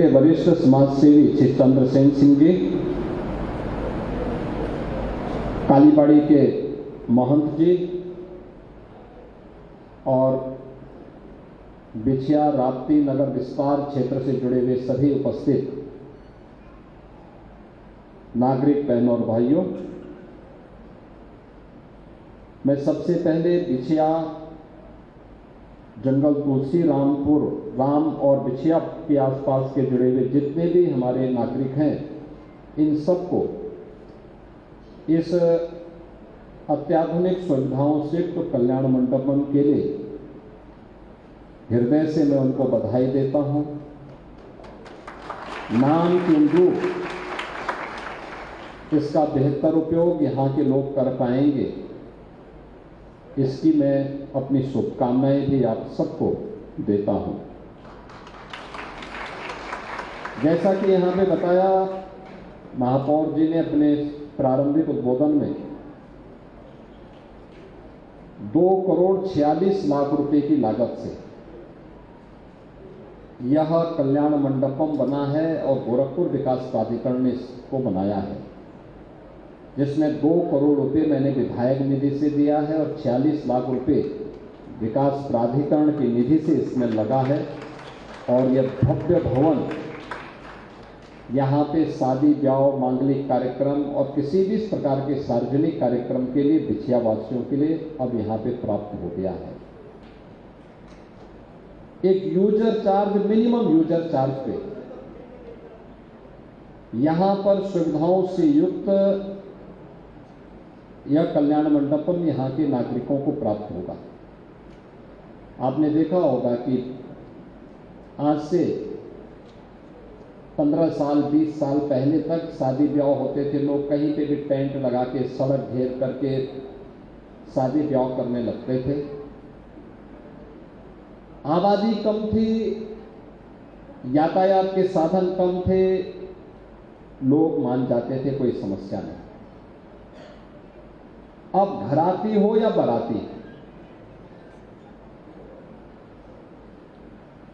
के वरिष्ठ समाज सेवी श्री चंद्रसेन सिंह जी, कालीबाड़ी के महंत जी और बिछिया राप्ती नगर विस्तार क्षेत्र से जुड़े हुए सभी उपस्थित नागरिक बहनों और भाइयों, मैं सबसे पहले बिछिया जंगल तुलसी रामपुर राम और बिछिया के आसपास के जुड़े हुए जितने भी हमारे नागरिक हैं, इन सबको इस अत्याधुनिक सुविधाओं से युक्त कल्याण मंडपम के लिए हृदय से मैं उनको बधाई देता हूं। नाम के अनुरूप इसका बेहतर उपयोग यहाँ के लोग कर पाएंगे, इसकी मैं अपनी शुभकामनाएं भी आप सबको देता हूं। जैसा कि यहाँ पे बताया महापौर जी ने अपने प्रारंभिक उद्बोधन में 2,46,00,000 रुपए की लागत से यह कल्याण मंडपम बना है और गोरखपुर विकास प्राधिकरण ने इसको बनाया है, जिसमें 2 करोड़ रुपए मैंने विधायक निधि से दिया है और 46 लाख रुपए विकास प्राधिकरण की निधि से इसमें लगा है। और यह भव्य भवन यहाँ पे शादी ब्याह मांगलिक कार्यक्रम और किसी भी प्रकार के सार्वजनिक कार्यक्रम के लिए बिछिया वासियों के लिए अब यहाँ पे प्राप्त हो गया है। एक user charge, minimum user charge पे यहाँ पर सुविधाओं से युक्त यह कल्याण मंडपम यहाँ के नागरिकों को प्राप्त होगा। आपने देखा होगा कि आज से 15 साल 20 साल पहले तक शादी ब्याह होते थे, लोग कहीं पे भी टेंट लगा के सड़क घेर करके शादी ब्याह करने लगते थे। आबादी कम थी, यातायात के साधन कम थे, लोग मान जाते थे, कोई समस्या नहीं। अब घराती हो या बाराती,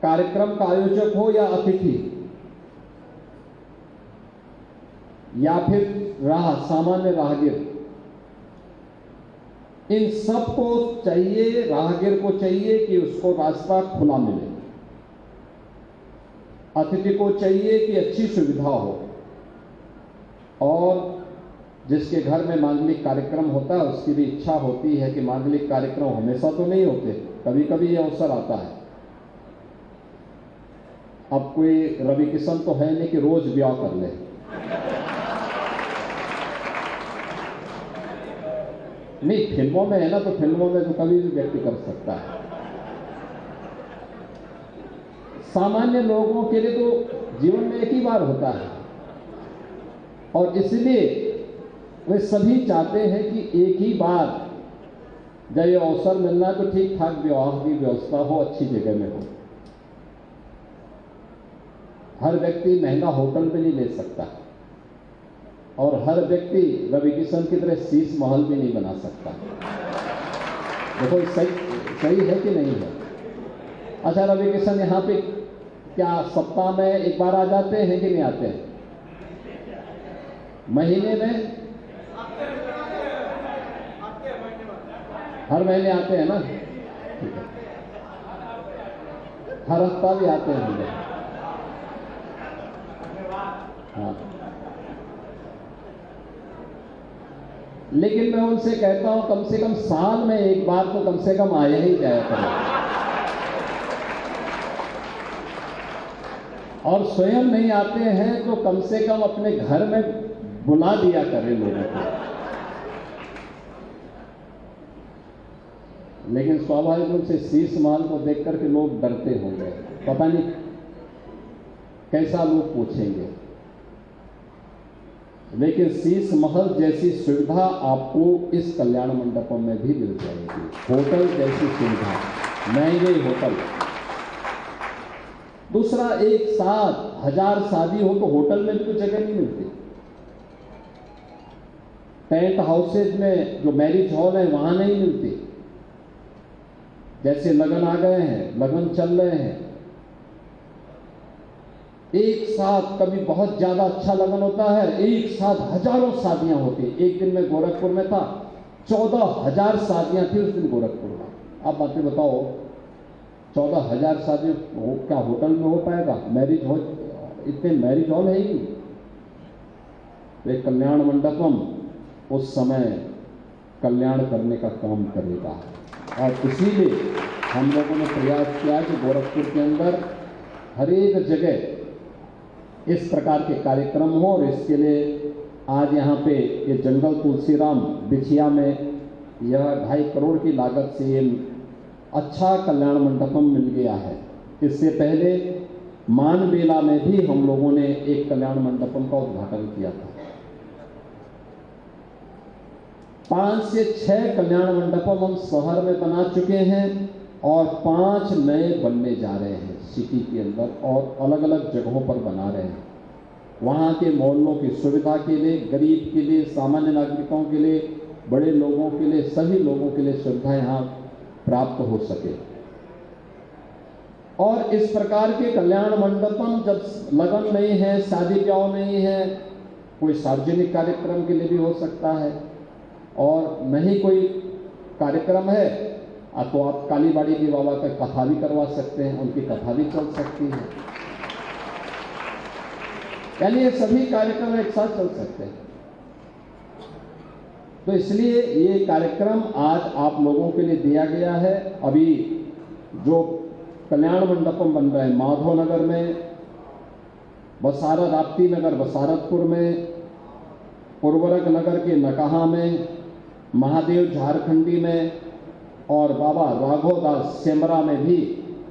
कार्यक्रम का आयोजक हो या अतिथि, या फिर सामान्य राहगीर, इन सबको चाहिए, राहगीर को चाहिए कि उसको रास्ता खुला मिले, अतिथि को चाहिए कि अच्छी सुविधा हो, और जिसके घर में मांगलिक कार्यक्रम होता है उसकी भी इच्छा होती है कि मांगलिक कार्यक्रम हमेशा तो नहीं होते, कभी कभी ये अवसर आता है। अब कोई रवि किशन तो है नहीं कि रोज ब्याह कर ले, नहीं, फिल्मों में है ना, तो फिल्मों में तो कभी भी व्यक्ति कर सकता है। सामान्य लोगों के लिए तो जीवन में एक ही बार होता है, और इसलिए वे सभी चाहते हैं कि एक ही बार जब ये अवसर मिलना है तो ठीक ठाक विवाह की व्यवस्था हो, अच्छी जगह में हो। हर व्यक्ति महंगा होटल में नहीं ले सकता, और हर व्यक्ति रवि किशन की तरह शीश महल भी नहीं बना सकता। देखो सही है कि नहीं है? अच्छा, रवि किशन यहाँ पे क्या सप्ताह में एक बार आ जाते हैं कि नहीं आते हैं? महीने में हर महीने आते हैं ना? ठीक है, हर हफ्ता भी आते हैं हम लोग। हाँ, लेकिन मैं उनसे कहता हूं कम से कम साल में एक बार तो कम से कम आया ही जाया करें, और स्वयं नहीं आते हैं तो कम से कम अपने घर में बुला दिया करें लोगों को। लेकिन स्वाभाविक रूप से शीश महल को देख करके लोग डरते होंगे, पता नहीं कैसा लोग पूछेंगे। लेकिन शीश महल जैसी सुविधा आपको इस कल्याण मंडपम में भी मिल जाएगी। होटल जैसी सुविधा, महंगे होटल। दूसरा, एक साथ 1000 शादी हो तो होटल में भी तो जगह नहीं मिलती। टेंट हाउसेज में जो मैरिज हॉल है वहां नहीं मिलती। जैसे लगन आ गए हैं, लगन चल रहे हैं, एक साथ कभी बहुत ज़्यादा अच्छा लगन होता है, एक साथ हजारों शादियां होती। एक दिन मैं गोरखपुर में था, 14,000 शादियां थी उस दिन गोरखपुर में। आप बातें बताओ, 14,000 शादी क्या होटल में हो पाएगा? मैरिज हॉल, इतने मैरिज हॉल है ही। तो एक कल्याण मंडपम उस समय कल्याण करने का काम करेगा, और इसीलिए हम लोगों ने प्रयास किया कि गोरखपुर के अंदर हर एक जगह इस प्रकार के कार्यक्रम हो। और इसके लिए आज यहाँ पे ये जंगल तुलसीराम बिछिया में यह 2.5 करोड़ की लागत से ये अच्छा कल्याण मंडपम मिल गया है। इससे पहले मानबेला में भी हम लोगों ने एक कल्याण मंडपम का उद्घाटन किया था। 5 से 6 कल्याण मंडपम हम शहर में बना चुके हैं और 5 नए बनने जा रहे हैं सिटी के अंदर, और अलग अलग जगहों पर बना रहे हैं। वहाँ के मोहल्लों की सुविधा के लिए, गरीब के लिए, सामान्य नागरिकों के लिए, बड़े लोगों के लिए, सभी लोगों के लिए सुविधा यहाँ प्राप्त हो सके। और इस प्रकार के कल्याण मंडपम जब लगन नहीं है, शादी ब्याह नहीं है, कोई सार्वजनिक कार्यक्रम के लिए भी हो सकता है, और नहीं कोई कार्यक्रम है तो आप कालीबाड़ी की बाबा का कथा भी करवा सकते हैं, उनकी कथा भी चल सकती है। यानी ये सभी कार्यक्रम एक साथ चल सकते हैं। तो इसलिए ये कार्यक्रम आज आप लोगों के लिए दिया गया है। अभी जो कल्याण मंडपम बन रहे हैं माधवनगर में, बसारत राप्ती नगर बसारतपुर में, उर्वरक नगर के नकहा में, महादेव झारखंडी में, और बाबा राघव दास सेमरा में भी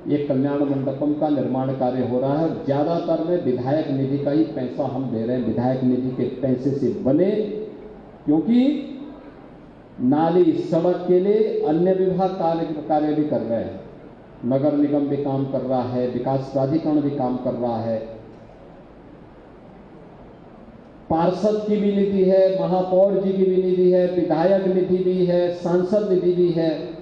एक कल्याण मंडपम का निर्माण कार्य हो रहा है। ज़्यादातर में विधायक निधि का ही पैसा हम दे रहे हैं, विधायक निधि के पैसे से बने, क्योंकि नाली सड़क के लिए अन्य विभाग कार्य भी कर रहे हैं। नगर निगम भी काम कर रहा है, विकास प्राधिकरण भी काम कर रहा है, पार्षद की भी निधि है, महापौर जी की भी निधि है, विधायक निधि भी है, सांसद निधि भी है।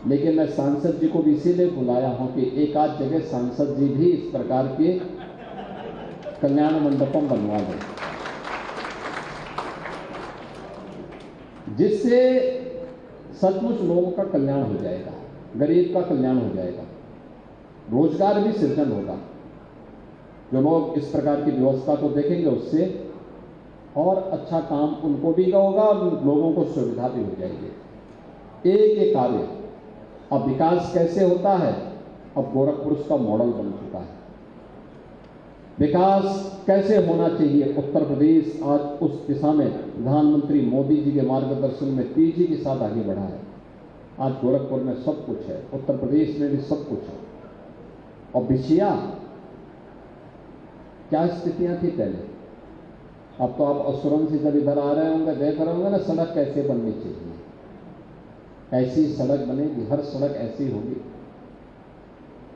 लेकिन मैं सांसद जी को भी इसीलिए बुलाया हूं कि एक आध जगह सांसद जी भी इस प्रकार के कल्याण मंडपम बनवा दें, जिससे सचमुच लोगों का कल्याण हो जाएगा, गरीब का कल्याण हो जाएगा, रोजगार भी सृजन होगा। जो लोग इस प्रकार की व्यवस्था को देखेंगे उससे और अच्छा काम उनको भी होगा और लोगों को सुविधा भी हो जाएगी। एक कार्य अब विकास कैसे होता है, अब गोरखपुर उसका मॉडल बन चुका है। विकास कैसे होना चाहिए, उत्तर प्रदेश आज उस दिशा में प्रधानमंत्री मोदी जी के मार्गदर्शन में तेजी के साथ आगे बढ़ा है। आज गोरखपुर में सब कुछ है, उत्तर प्रदेश में भी सब कुछ है। और बिछिया क्या स्थितियां थी पहले, अब तो आप असुरन से जब इधर आ रहे होंगे देख रहे होंगे ना सड़क कैसे बननी चाहिए, ऐसी सड़क बनेगी, हर सड़क ऐसी होगी,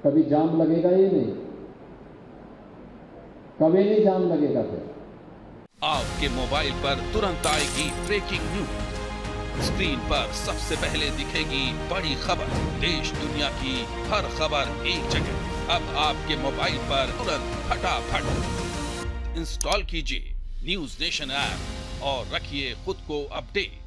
कभी जाम लगेगा ही नहीं, कभी नहीं जाम लगेगा। फिर आपके मोबाइल पर तुरंत आएगी ब्रेकिंग न्यूज, स्क्रीन पर सबसे पहले दिखेगी बड़ी खबर, देश दुनिया की हर खबर एक जगह। अब आपके मोबाइल पर तुरंत फटाफट इंस्टॉल कीजिए न्यूज नेशन ऐप और रखिए खुद को अपडेट।